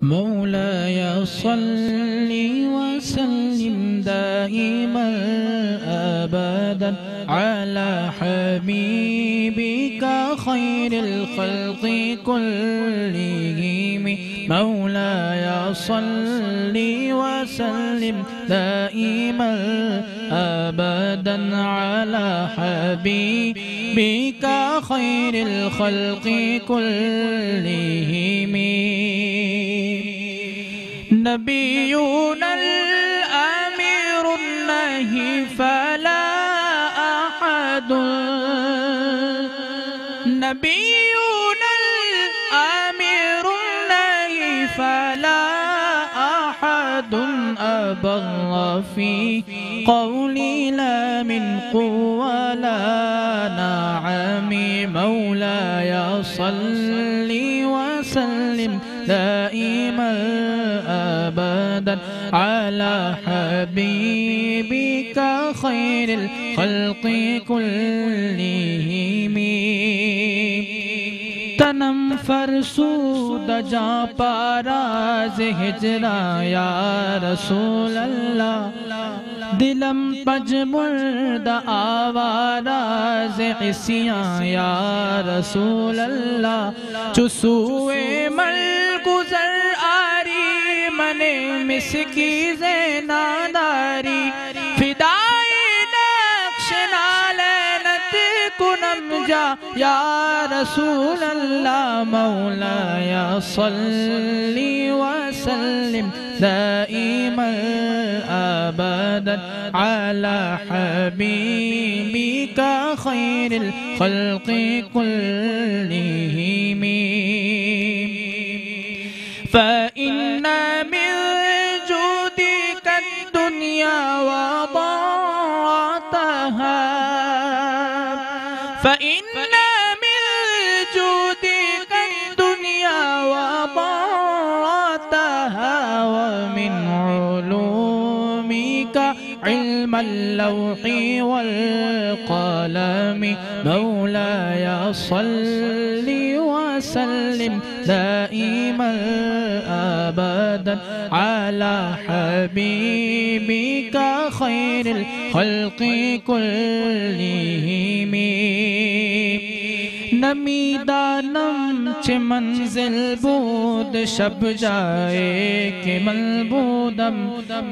مولاي صل وسلم دائما أبدا على حبيبك خير الخلق كلهم. مولاي صل وسلم دائما أبدا على حبيبك خير الخلق كلهم. نبينا الأمير النهي فلا أحد. نبينا الأمير النهي فلا أحد أبر في قولي لا من قوة لا نعم. مولاي صل وسلم دائما أبدا على حبيبك خير الخلق كلهم. تنم فرسود جا پاراز ہجرا یا رسول اللہ. دلم پجمرد آواراز عصیاں یا رسول اللہ. چسوئے مل گزر آری منے مسکی زیناداری. فدائی نقش نالینت کنم جا یا رسول اللہ. مولاي صل وسلم دائما أبدا على حبيبك خير الخلق كلهم. فإن من جودك الدنيا وضاعتها. فإن من جودك الدنيا وضاعتها ومن علومك علم اللوح والقلم. مولاي صل وسلم دائما أبدا على حبيبك خير الخلق كلهم. نمی دانم چه منزل بود شب جائے کہ ملبودم.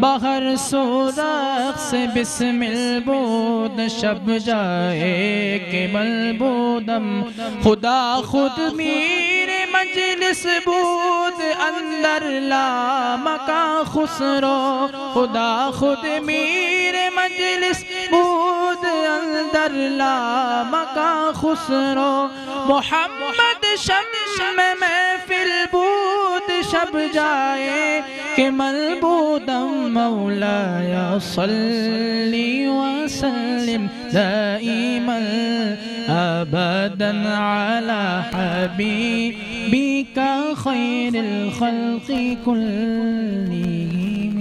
باہر سوراخ سے بسمل بود شب جائے کہ ملبودم. خدا خود میرے مجلس بود اندر لامکاں خسرو. خدا خود میرے مجلس بود اندر لامکاں خسرو. محمد شم محفل بود شب جائے کہ ملبودم. مولاي صل وسلم دائما أبدا على حبيبك خير الخلق كلهم.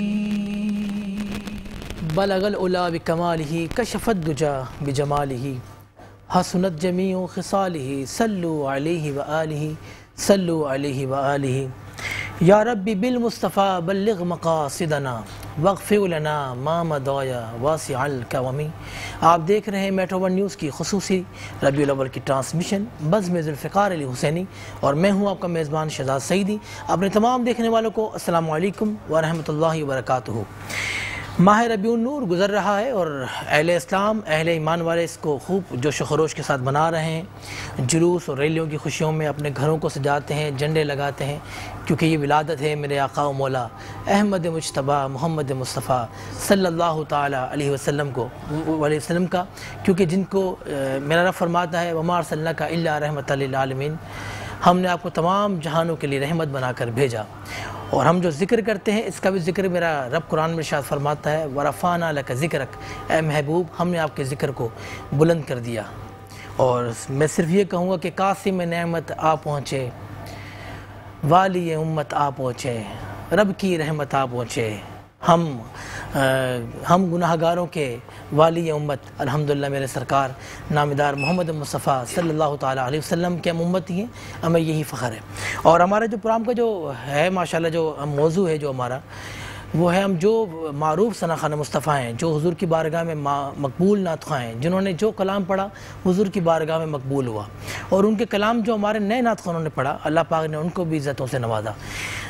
بلغ العلا بكماله كشف الدجى بجماله. حسنت جميع خصاله صلوا عليه وآله صلوا عليه وآله. یا ربی بالمصطفیٰ بلغ مقاصدنا واغفر لنا ما مضى واسع الکرم. آپ دیکھ رہے ہیں میٹرو ون نیوز کی خصوصی ربیع الاول کی ٹرانسمیشن بزم ذوالفقار علی حسینی، اور میں ہوں آپ کا میزبان شہزاد سعیدی. اپنے تمام دیکھنے والوں کو السلام علیکم ورحمۃ اللہ وبرکاتہ. ماہ ربیع النور گزر رہا ہے اور اہل اسلام اہل ایمان والے اس کو خوب جوش و خروش کے ساتھ منا رہے ہیں. جلوس اور ریلیوں کی خوشیوں میں اپنے گھروں کو سجاتے ہیں، جھنڈے لگاتے ہیں، کیونکہ یہ ولادت ہے میرے آقا و مولا احمد مجتبیٰ محمد مصطفیٰ صلی اللہ تعالیٰ علیہ وسلم کا. کیونکہ جن کو میرا رب فرماتا ہے وَمَا أَرْسَلْنَاكَ إِلَّا رَحْمَةً لِلْعَالَمِينَ، ہم نے آپ کو تمام جہانوں کے لیے رحمت بنا کر بھیجا. اور ہم جو ذکر کرتے ہیں اس کا بھی ذکر میرا رب قرآن میں ارشاد فرماتا ہے وَرَفَعْنَا لَكَ ذِكْرَكَ، اے محبوب ہم نے آپ کے ذکر کو بلند کر دیا. اور میں صرف یہ کہوں گا کہ قاسم نعمت آ پہنچے، والی امت آ پہنچے، رب کی رحمت آ پہنچے. ہم ہم گناہ گاروں کے والی امت الحمدللہ میرے سرکار نامدار محمد مصطفیٰ صلی اللہ تعالیٰ علیہ وسلم کے ہم امتی ہیں، ہمیں یہی فخر ہے۔ اور ہمارے جو پروگرام کا جو ہے ماشاءاللہ جو موضوع ہے جو ہمارا وہ ہے، ہم جو معروف ثنا خوان مصطفیٰ ہیں، جو حضور کی بارگاہ میں مقبول نعت خواں ہیں، جنہوں نے جو کلام پڑھا حضور کی بارگاہ میں مقبول ہوا، اور ان کے کلام جو ہمارے نئے نعت خوانوں نے پڑھا اللہ پاک نے ان کو بھی عزتوں سے نوازا،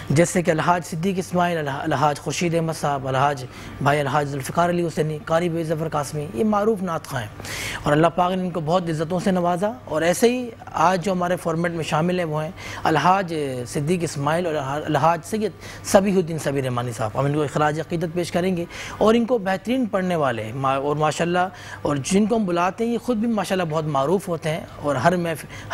جیسے کہ الحاج صدیق اسماعیل، الحاج خورشید احمد صاحب، الحاج بھائی الحاج ذوالفقار علی حسینی، قاری بے ظفر قاسمی، یہ معروف نعت خواں ہیں، اور اللہ پاک نے ان کو بہت عزتوں سے نوازا۔ اور ایسے ہی آج جو ہمارے فارمیٹ میں شامل ہیں وہ ہیں الحاج صدیق اسماعیل اور الحاج سید صبیح الدین صبیح رحمانی صاحب، ہم ان کو اخراج عقیدت پیش کریں گے، اور ان کو بہترین پڑھنے والے ہیں اور ماشاءاللہ، اور جن کو ہم بلاتے ہیں یہ خود بھی ماشاءاللہ بہت معروف ہوتے ہیں، اور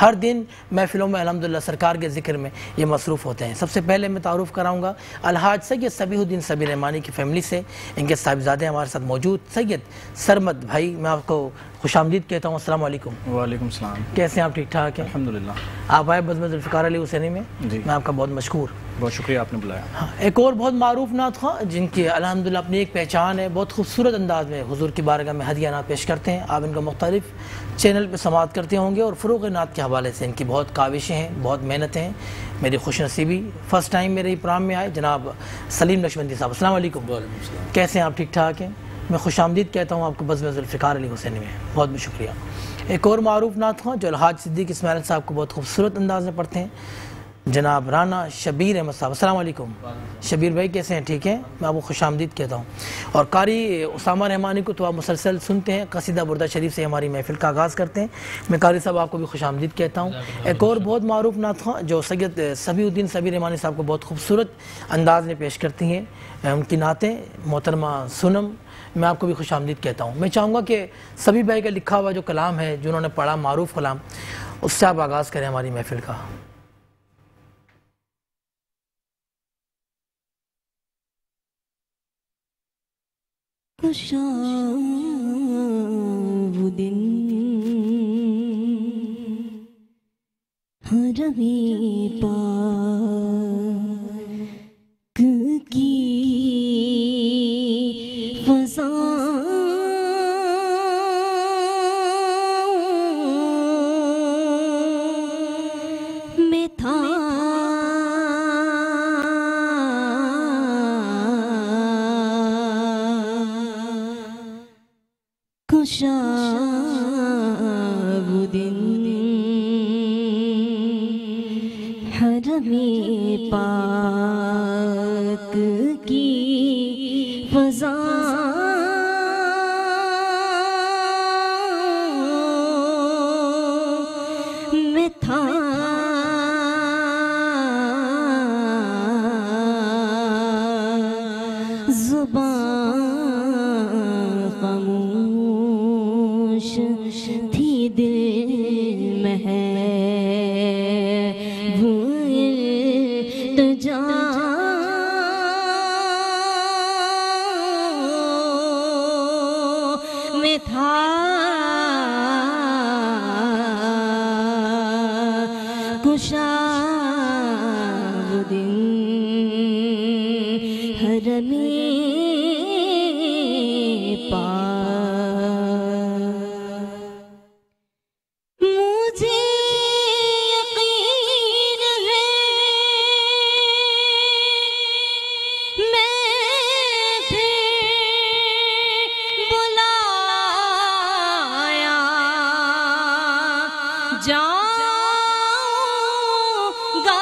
ہر دن محفلوں میں الحمدللہ سرکار کے ذکر میں یہ مصروف ہوتے ہیں۔ سب سے پہلے میں تعارف کراؤں گا الحاج سید صبیح الدین صبیح رحمانی کی فیملی سے، ان کے صاحبزادے ہمارے ساتھ موجود، سید سرمد بھائی، میں آپ کو خوش آمدید کہتا ہوں، السلام علیکم۔ وعلیکم السلام۔ کیسے ہیں آپ؟ ٹھیک ٹھاک ہیں؟ الحمدللہ۔ آپ آئے بزم ذوالفقار علی حسینی میں، جی میں آپ کا بہت مشکور۔ بہت شکریہ آپ نے بلایا۔ ہاں، ایک اور بہت معروف نعت خواں جن کی الحمدللہ اپنی ایک پہچان ہے، بہت خوبصورت انداز میں حضور کی بارگاہ میں ہدیہ نعت پیش کرتے ہیں، آپ ان کو مختلف چینل پہ سماعت کرتے ہوں گے، اور فروغ نعت کے حوالے سے ان کی بہت کاوشیں ہیں، بہت محنتیں ہیں۔ میری خوش نصیبی فرسٹ ٹائم میرے پروگرام میں آئے جناب سلیم نقشبندی صاحب، السلام علیکم۔ وعلیکم السلام۔ کیسے ہیں آپ؟ ٹھیک ٹھاک ہیں؟ میں خوش آمدید کہتا ہوں آپ کو بزم ذوالفقار علی حسینی میں، بہت بہت شکریہ۔ ایک اور معروف نعت خواں جو الحاج صدیق اسماعیل صاحب کو بہت خوبصورت انداز میں پڑھتے ہیں، جناب رانا شبیر احمد صاحب، السلام علیکم۔ شبیر بھائی کیسے ہیں؟ ٹھیک ہیں؟ میں آپ کو خوش آمدید کہتا ہوں۔ اور قاری اسامہ رحمانی کو تو آپ مسلسل سنتے ہیں، قصیدہ بردہ شریف سے ہماری محفل کا آغاز کرتے ہیں، میں قاری صاحب آپ کو بھی خوش آمدید کہتا ہوں۔ ایک اور بہت معروف نعت خواں جو سید صبیح الدین صبیح رحمانی صاحب کو بہت خوبصورت انداز میں پیش کرتی ہیں، ان کی نعتیں محترمہ سنم، میں آپ کو بھی خوش آمدید کہتا ہوں۔ میں چاہوں گا کہ سبھی بھائی کا لکھا ہوا جو کلام ہے جنہوں نے پڑھا معروف کلام، اس سے آپ آغاز کریں ہماری محفل کا۔ وہ دن حرم پاک کی فضا میں تھا خوشا وہ دن حرم پاک کی فضا میں تھا زبان خاموش تھی، دل میں ہے وہ التجا میں تھا خوشا وہ دن حرم مجھے یقین ہے میں پھر بلایا جاؤں گا،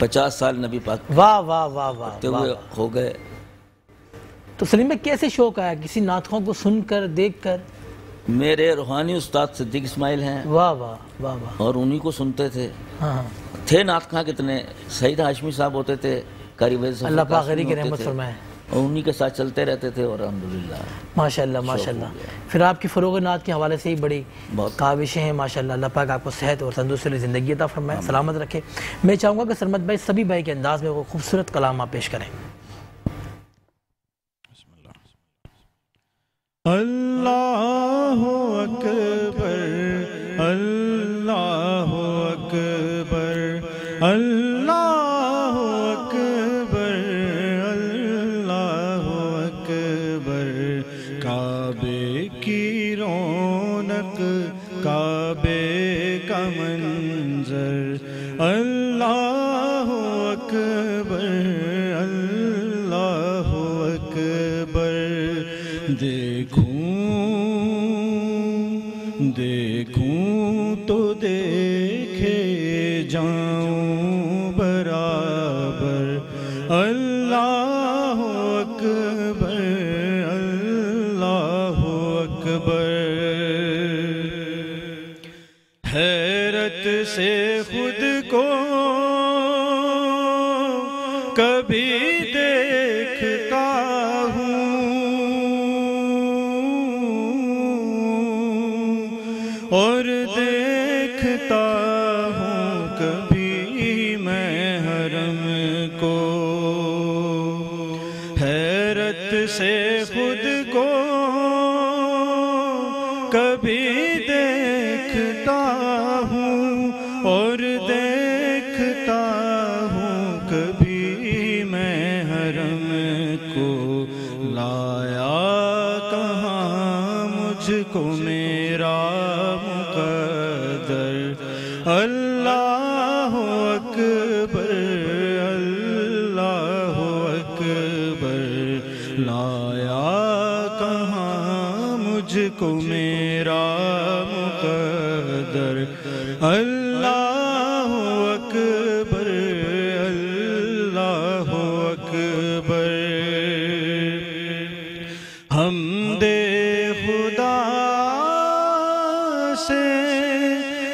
50 سال نبی پاک واہ واہ واہ واہ ہوتے ہوئے ہو گئے۔ تو سلیم میں کیسے شوق آیا کسی نعت خواں کو سن کر دیکھ کر؟ میرے روحانی استاد صدیق اسماعیل ہیں واہ واہ واہ واہ، اور انہی کو سنتے تھے۔ ہاں ہاں، تھے نعت خواں کتنے، سعید ہاشمی صاحب ہوتے تھے، قاری وحید ظفر اللہ پاک قاسمی غنی کی ہوتے رحمت تھے، فرمائے۔ اور انہی کے ساتھ چلتے رہتے تھے اور الحمدللہ ماشاءاللہ ماشاءاللہ۔ پھر آپ کی فروغ نعت کے حوالے سے ہی بڑی بہت کاوشیں ہیں ماشاءاللہ۔ اللہ پاک آپ کو صحت اور تندرستی والی زندگی عطا فرمائے، سلامت رکھے۔ میں چاہوں گا کہ سرمد بھائی سبھی بھائی کے انداز میں وہ خوبصورت کلام آپ پیش کریں۔ اللہ اکبر اللہ اکبر اللہ اکبر اللہ اکبر، کعبے کی رونق کعبے کا منظر، اللہ اکبر اللہ اکبر، دیکھوں تو دیکھے جاؤں برابر، اللہ اکبر اللہ اکبر، حیرت سے خود کو کبھی دیکھتا ہوں اور دیکھتا ہوں کبھی میں حرم کو، حیرت سے خود کو کبھی دیکھتا ہوں اور دیکھتا ہوں کبھی میں حرم کو، لایا کہاں مجھ کو میرا مقدر، اللہ اکبر اللہ اکبر، لایا کہاں مجھ کو میرا مقدر، اللہ اکبر اللہ اکبر، حمد خدا سے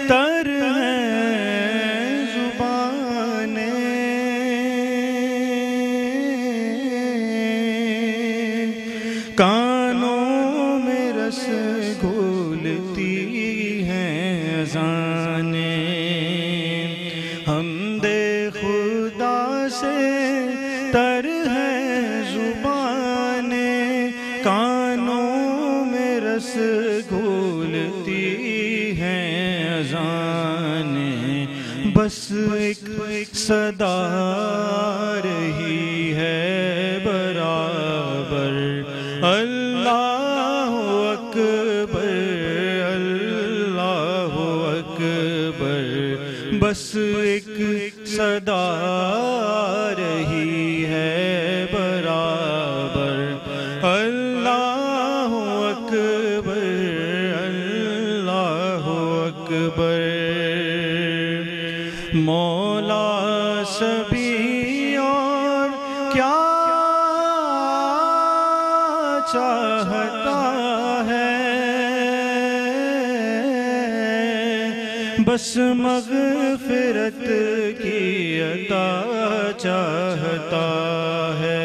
تر ہیں زبانیں، کانوں میں رس گھولتی ہیں اذانیں، حمد خدا سے تر ہیں زبانیں، کانوں میں رس گھولتی ہیں اذانیں، بس ایک صدا رہی ہے برابر، اللہ اکبر اللہ اکبر، بس ایک صدا رہی ہے برابر، اللہ اکبر اللہ اکبر، مولا سبھی اور کیا چاہتا ہے، بس مغفرت کی عطا چاہتا ہے،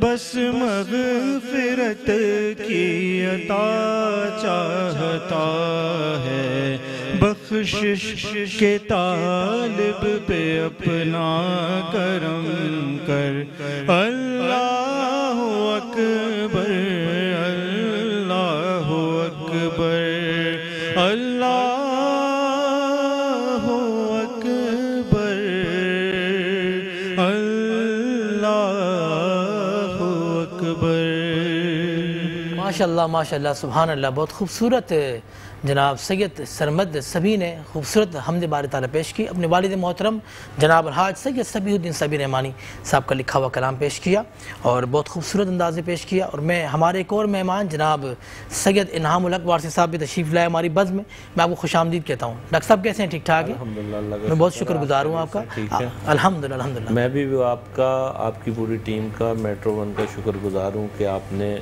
بس مغفرت کی عطا چاہتا ہے، بخشش کے طالب پہ اپنا کرم کر، اللہ اکبر اللہ اکبر اللہ اکبر اللہ اکبر۔ ماشاءاللہ سبحان اللہ، بہت خوبصورت جناب سید سرمد سبی نے خوبصورت حمد باری تعالیٰ پیش کی، اپنے والد محترم جناب الحاج سید سبیح الدین سبی رحمانی صاحب کا لکھا ہوا کلام پیش کیا اور بہت خوبصورت انداز میں پیش کیا. اور میں ہمارے ایک اور مہمان جناب سید انعام الحق وارثی صاحب بھی تشریف لائے ہماری بزم میں. میں آپ کو خوش آمدید کہتا ہوں. ڈاکٹر صاحب کیسے ہیں؟ ٹھیک ٹھاک ہیں؟ میں بہت شکر گزار ہوں آپ کا. الحمدللہ. میں بھی آپ کا، آپ کی پوری ٹیم کا، میٹرو ون کا شکر گزار ہوں کہ آپ نے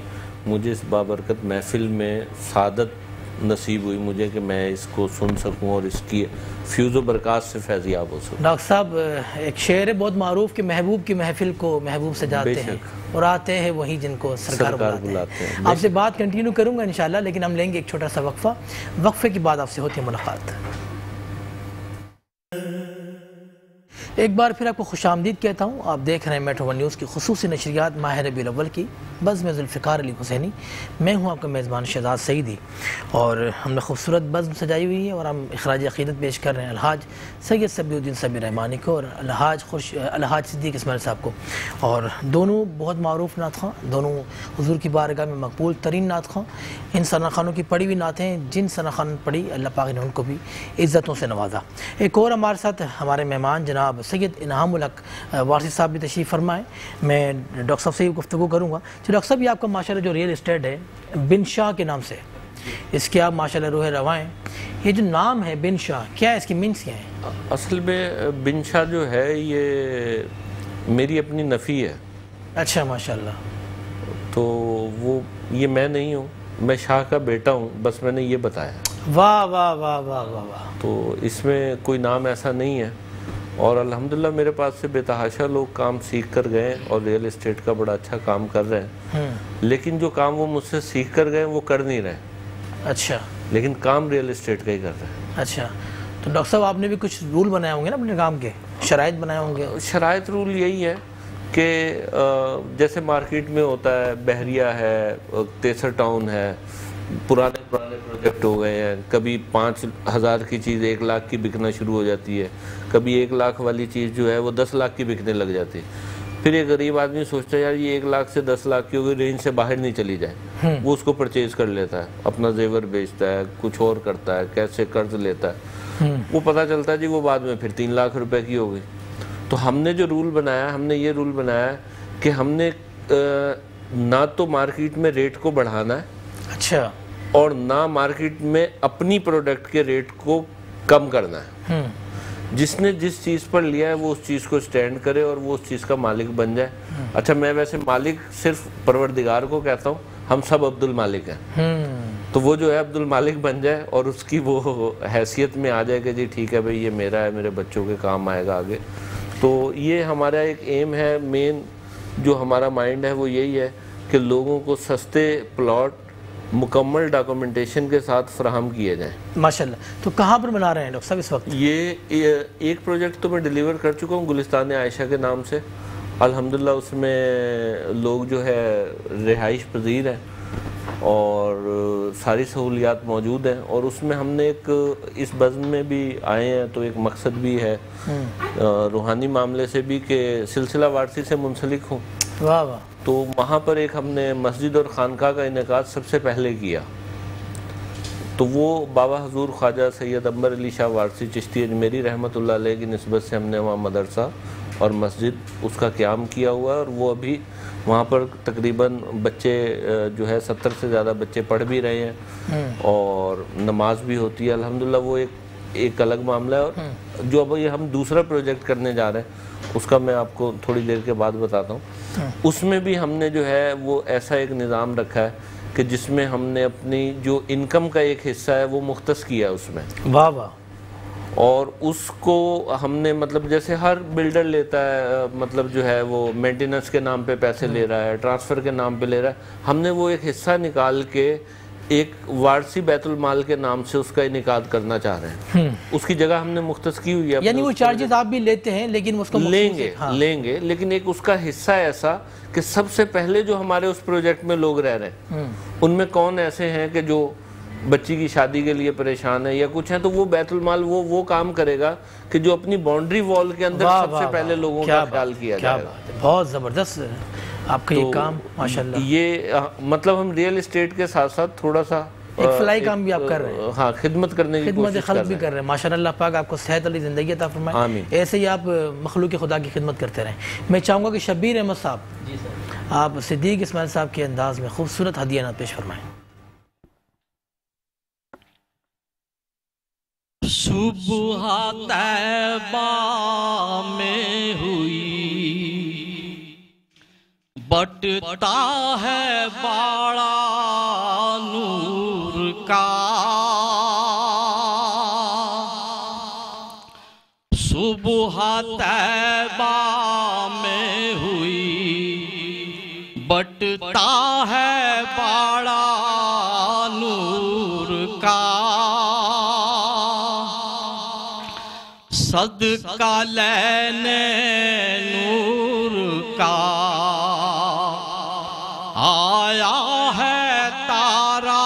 مجھے اس بابرکت محفل میں سعادت نصیب ہوئی مجھے کہ میں اس کو سن سکوں اور اس کی فیوز و برکات سے فیضیاب ہو سکوں. ڈاکٹر صاحب ایک شعر ہے بہت معروف کہ محبوب کی محفل کو محبوب سجاتے ہیں اور آتے ہیں وہی جن کو سرکار بلاتے ہیں. آپ سے بات کنٹینیو کروں گا انشاءاللہ، لیکن ہم لیں گے ایک چھوٹا سا وقفہ. وقفے کے بعد آپ سے ہوتی ہے ملاقات. ایک بار پھر آپ کو خوش آمدید کہتا ہوں. آپ دیکھ رہے ہیں میٹرو ون نیوز کی خصوصی نشریات ماہ ربیع الاول کی بزم ذوالفقار علی حسینی. میں ہوں آپ کا میزبان شہزاد سعیدی اور ہم نے خوبصورت بزم سجائی ہوئی ہے اور ہم اخراج عقیدت پیش کر رہے ہیں الحاج سید سبیح الدین سبی رحمانی کو اور الحاج صدیق اسماعیل صاحب کو. اور دونوں بہت معروف نعت خواں، دونوں حضور کی بارگاہ میں مقبول ترین نعت خواں. ان ثنا خانوں کی پڑھی ہوئی نعتیں جن ثنا خان نے پڑھی اللہ پاک نے ان کو بھی عزتوں سے نوازا. ایک اور ہمارے ساتھ ہمارے مہمان جناب سید انعام الحق وارثی صاحب بھی تشریف فرمائیں. میں ڈاکٹر صاحب سے گفتگو کروں گا. ڈاکٹر صاحب یہ آپ کا ماشاءاللہ جو ریئل اسٹیٹ ہے بن شاہ کے نام سے، اس کے آپ ماشاءاللہ روح رواں ہیں. یہ جو نام ہے بن شاہ، کیا ہے اس کی مینس کیا ہے؟ اصل میں بن شاہ جو ہے یہ میری اپنی نفی ہے. اچھا ماشاءاللہ. تو وہ یہ میں نہیں ہوں، میں شاہ کا بیٹا ہوں، بس میں نے یہ بتایا. واہ واہ واہ واہ واہ واہ. تو اس میں کوئی نام ایسا نہیں ہے اور الحمدللہ میرے پاس سے بے تحاشا لوگ کام سیکھ کر گئے اور ریئل اسٹیٹ کا بڑا اچھا کام کر رہے ہیں. لیکن جو کام وہ مجھ سے سیکھ کر گئے وہ کر نہیں رہے. اچھا. لیکن کام ریئل اسٹیٹ کا ہی کر رہے ہیں. اچھا. تو ڈاکٹر صاحب آپ نے بھی کچھ رول بنائے ہوں گے نا اپنے کام کے، شرائط بنائے ہوں گے؟ شرائط رول یہی ہے کہ جیسے مارکیٹ میں ہوتا ہے بحریہ ہے، تیسر ٹاؤن ہے، پرانے پروجیکٹ ہو گئے ہیں. کبھی 5,000 کی چیز 1 لاکھ کی بکنا شروع ہو جاتی ہے، کبھی 1 لاکھ والی چیز جو ہے وہ 10 لاکھ کی بکنے لگ جاتی ہے. پھر ایک غریب آدمی سوچتا ہے یار یہ 1 لاکھ سے 10 لاکھ کی ہوگی، رینج سے باہر نہیں چلی جائے. وہ اس کو پرچیز کر لیتا ہے، اپنا زیور بیچتا ہے، کچھ اور کرتا ہے، کیسے قرض لیتا ہے. وہ پتہ چلتا ہے جی وہ بعد میں پھر 3 لاکھ روپے کی ہو گئی. تو ہم نے جو رول بنایا، ہم نے یہ رول بنایا کہ ہم نے نہ تو مارکیٹ میں ریٹ کو بڑھانا ہے، اچھا، اور نہ مارکیٹ میں اپنی پروڈکٹ کے ریٹ کو کم کرنا ہے. جس نے جس چیز پر لیا ہے وہ اس چیز کو سٹینڈ کرے اور وہ اس چیز کا مالک بن جائے. اچھا میں ویسے مالک صرف پروردگار کو کہتا ہوں، ہم سب عبد المالک ہیں. تو وہ جو ہے عبد المالک بن جائے اور اس کی وہ حیثیت میں آ جائے کہ جی ٹھیک ہے بھئی یہ میرا ہے، میرے بچوں کے کام آئے گا آگے. تو یہ ہمارا ایک ایم ہے. مین جو ہمارا مائنڈ ہے وہ یہی ہے کہ لوگوں کو سستے پلاٹ مکمل ڈاکومنٹیشن کے ساتھ فراہم کیے جائیں. ماشاءاللہ. تو کہاں پر بنا رہے ہیں ڈاکٹر صاحب اس وقت؟ یہ ایک پروجیکٹ تو میں ڈیلیور کر چکا ہوں گلستان عائشہ کے نام سے. الحمدللہ اس میں لوگ جو ہے رہائش پذیر ہیں اور ساری سہولیات موجود ہیں. اور اس میں ہم نے ایک اس بزم میں بھی آئے ہیں تو ایک مقصد بھی ہے روحانی معاملے سے بھی کہ سلسلہ وارثی سے منسلک ہوں. واہ واہ. تو وہاں پر ایک ہم نے مسجد اور خانقاہ کا انعقاد سب سے پہلے کیا. تو وہ بابا حضور خواجہ سید عنبر علی شاہ وارثی چشتی اجمیری رحمۃ اللہ علیہ کی نسبت سے ہم نے وہاں مدرسہ اور مسجد اس کا قیام کیا ہوا ہے. اور وہ ابھی وہاں پر تقریباً بچے جو ہے 70 سے زیادہ بچے پڑھ بھی رہے ہیں اور نماز بھی ہوتی ہے. الحمدللہ وہ ایک الگ معاملہ ہے. اور جو اب یہ ہم دوسرا پروجیکٹ کرنے جا رہے ہیں اس کا میں آپ کو تھوڑی دیر کے بعد بتاتا ہوں. اس میں بھی ہم نے جو ہے وہ ایسا ایک نظام رکھا ہے کہ جس میں ہم نے اپنی جو انکم کا ایک حصہ ہے وہ مختص کیا ہے اس میں. واہ واہ. اور اس کو ہم نے مطلب جیسے ہر بلڈر لیتا ہے مطلب جو ہے وہ مینٹیننس کے نام پہ پیسے لے رہا ہے، ٹرانسفر کے نام پہ لے رہا ہے، ہم نے وہ ایک حصہ نکال کے ایک وارثی بیت المال کے نام سے اس کا انعقاد کرنا چاہ رہے ہیں. اس کی جگہ ہم نے مختص کی ہوئی ہے. یعنی وہ چارجز آپ بھی لیتے ہیں لیکن اس کو لیں گے لیکن ایک اس کا حصہ ایسا کہ سب سے پہلے جو ہمارے اس پروجیکٹ میں لوگ رہ رہے ہیں ان میں کون ایسے ہیں کہ جو بچی کی شادی کے لیے پریشان ہے یا کچھ ہے تو وہ بیت المال وہ کام کرے گا کہ جو اپنی باؤنڈری وال کے اندر سب سے پہلے لوگوں کا خیال کیا جائے گا. بہت زبردست. آپ کا یہ کام ماشاءاللہ، یہ مطلب ہم ریئل اسٹیٹ کے ساتھ ساتھ تھوڑا سا ایک فلائی کام بھی آپ کر رہے ہیں، ہاں خدمت کرنے کی خدمت کوشش خلق بھی کر رہے ہیں ماشاءاللہ. اللہ پاک آپ کو صحت والی زندگی عطا فرمائے، آمین. ایسے ہی آپ مخلوق خدا کی خدمت کرتے رہیں. میں چاہوں گا کہ شبیر احمد صاحب آپ صدیق اسماعیل صاحب کے انداز میں خوبصورت ہدیہ نعت پیش فرمائیں. صبح طیبہ میں ہوئی بٹتا ہے باڑا نور کا، صبح طیبہ میں ہوئی بٹتا ہے باڑا نور کا، صدقہ لینے نور کا آیا ہے تارا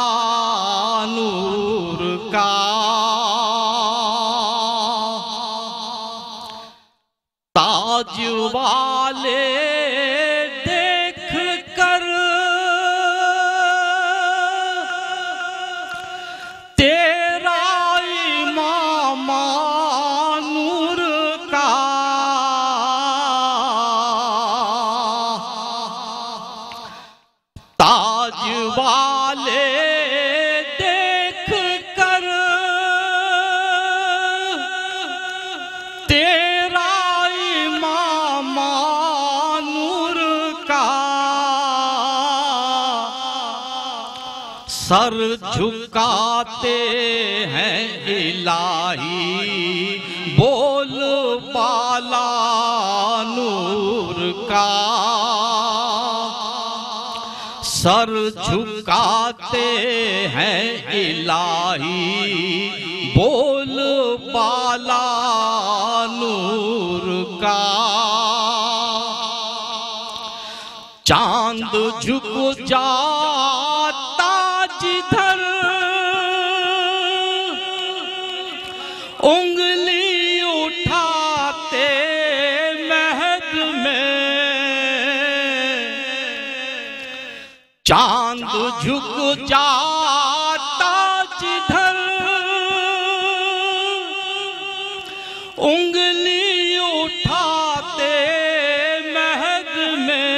نور کا، تاج والے دیکھ کر تیرا امام نور کا، تاج والے دیکھ کر تیرا امام نور کا، سر جھکاتے ہیں الہی بول بالا نور کا، سر جھکاتے ہیں الہی بول بالا نور کا، چاند جھک جاتا جدھر انگلی اٹھاتے مہد میں، چاند جھک جاتا جدھر انگلی اٹھاتے مہد میں،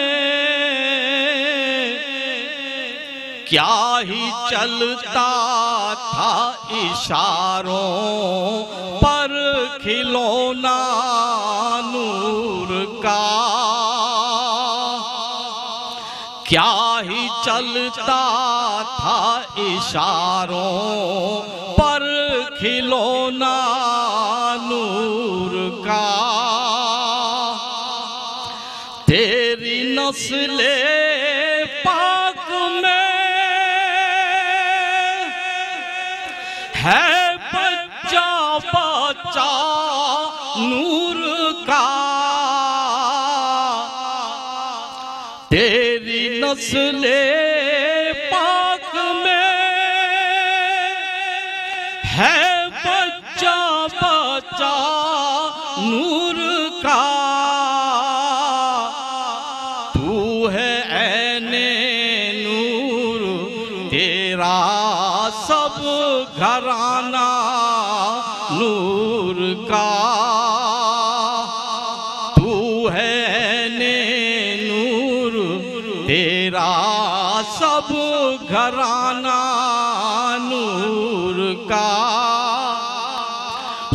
کیا ہی چلتا تھا اشاروں پر کھلونا نور کا، کیا ہی چلتا تھا اشاروں پر کھلونا نور کا، تیری نسل پاک میں ہے بچہ بچہ نور کا، تیری نسل پاک میں ہے بچہ بچہ نور کا، تو ہے عین نور تیرا سب گھرانہ نور کا، تو ہے عین نور تیرا سب گھرانہ نور کا،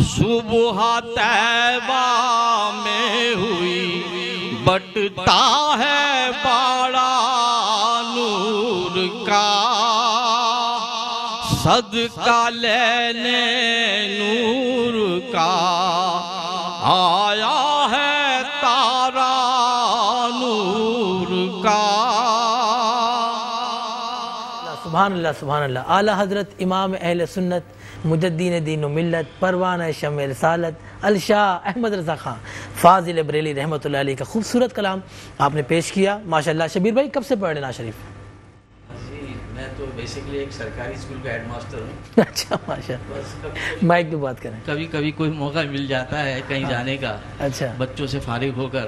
صبح طیبہ میں ہوئی بٹتا ہے باڑا نور کا، صدقہ لینے نور کا آیا ہے تارا نور کا. سبحان اللہ سبحان اللہ. اعلیٰ حضرت امام اہل سنت مجدین دین و ملت پروانہ شمع رسالت الشاہ احمد رضا خان فاضل بریلی رحمۃ اللہ علیہ کا خوبصورت کلام آپ نے پیش کیا ماشاءاللہ. شبیر بھائی کب سے پڑھ رہے ہیں نعت شریف؟ میں تو بیسیکلی ایک سرکاری اسکول کا ہیڈ ماسٹر ہوں. اچھا ماشاء اللہ. مائک پہ بات کریں. کبھی کبھی کوئی موقع مل جاتا ہے کہیں جانے کا, اچھا بچوں سے فارغ ہو کر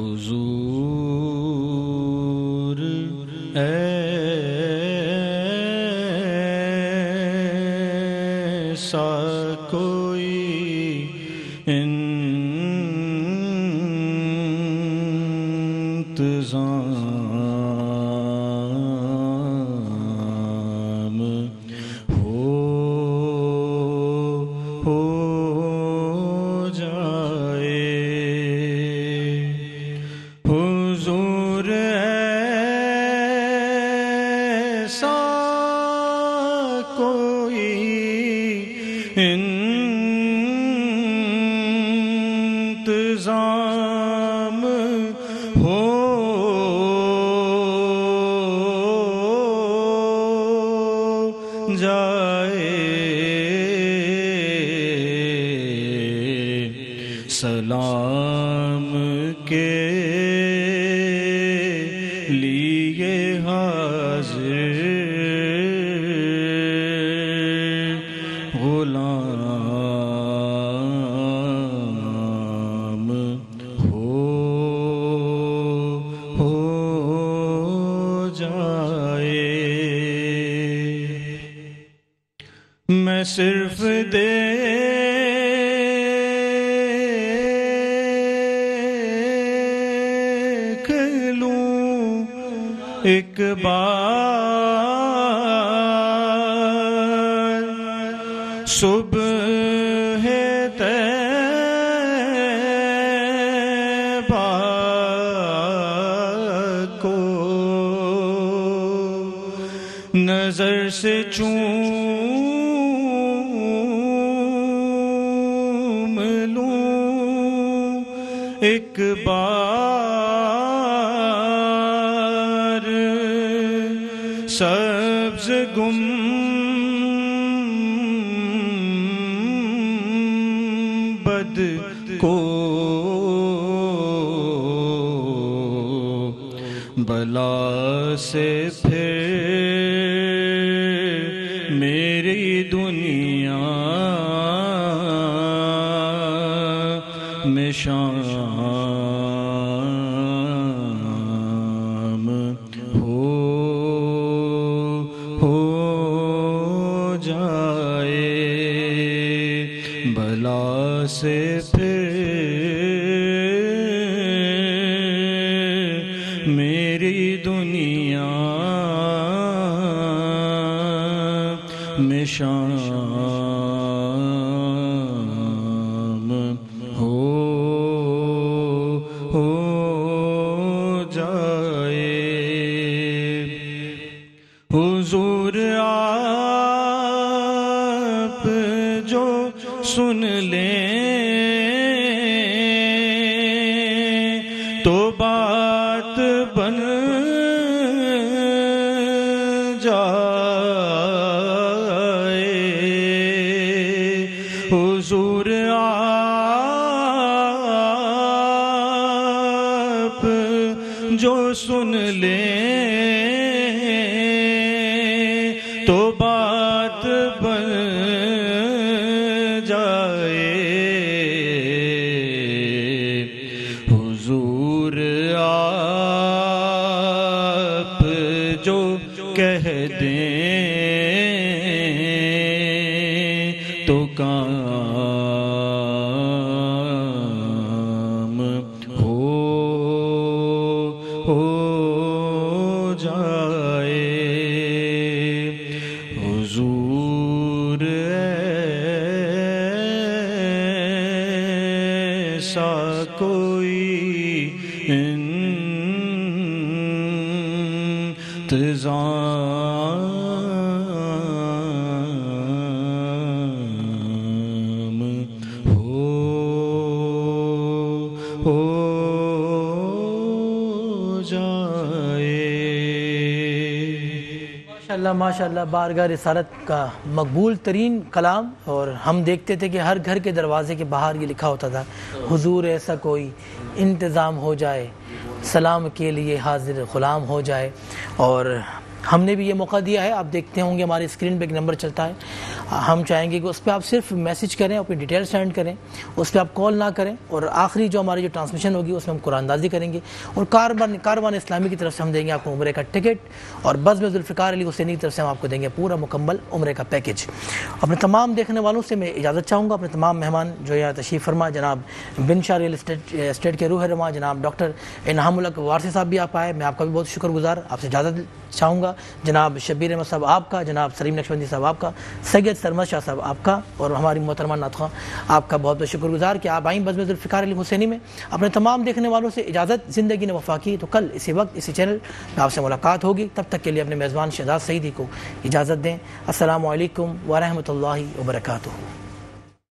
حضور ایسا کوئی انتظام ہو جائے حضور ایسا کوئی انتظام ہو جائے سلام کے لیے حاضر غلام ہو جائے میں صرف دیکھ لوں ایک بار صبح طیبہ کو نظر سے چوم لوں ایک بار سبز گنبد کو بلا سے پھر میری دنیا میں شام ہو جائے بلا سے پھر میری دنیا میں شام ہو جائے حضور آپ جو سن لیں تو بات بن جائے حضور آپ جو سن لیں تو بات بن جائے حضور آپ جو کہہ دیں تو کام ہو جائے حضور ایسا کوئی انتظام ہو جائے ماشاءاللہ بارگاہ رسالت کا مقبول ترین کلام. اور ہم دیکھتے تھے کہ ہر گھر کے دروازے کے باہر یہ لکھا ہوتا تھا حضور ایسا کوئی انتظام ہو جائے، سلام کے لیے حاضر غلام ہو جائے. اور ہم نے بھی یہ موقع دیا ہے. آپ دیکھتے ہوں گے ہماری اسکرین پہ ایک نمبر چلتا ہے. ہم چاہیں گے کہ اس پہ آپ صرف میسج کریں, اپنی ڈیٹیل سینڈ کریں, اس پہ آپ کال نہ کریں, اور آخری جو ہماری جو ٹرانسمیشن ہوگی اس میں ہم قرآن اندازی کریں گے, اور کاروان اسلامی کی طرف سے ہم دیں گے آپ کو عمرے کا ٹکٹ, اور بزم ذوالفقار علی حسینی کی طرف سے ہم آپ کو دیں گے پورا مکمل عمرے کا پیکج. اپنے تمام دیکھنے والوں سے میں اجازت چاہوں گا. اپنے تمام مہمان جو یہاں تشریف فرما, جناب بن شاہ ریل اسٹیٹ کے روح رواں جناب ڈاکٹر انعام الحق وارثی صاحب بھی آپ آئے, میں آپ کا بھی بہت شکر گزار. آپ سے اجازت چاہوں گا. جناب شبیر احمد صاحب آپ کا, جناب سلیم نقشبندی صاحب آپ کا, سید سرمد شاہ صاحب آپ کا, اور ہماری محترمہ ناطقہ آپ کا بہت بہت شکر گزار کہ آپ آئیں بزم ذوالفقار علی حسینی میں. اپنے تمام دیکھنے والوں سے اجازت, زندگی نے وفا کی تو کل اسی وقت اسی چینل میں آپ سے ملاقات ہوگی. تب تک کے لیے اپنے میزبان شہزاد سعیدی کو اجازت دیں. السلام علیکم ورحمۃ اللہ وبرکاتہ.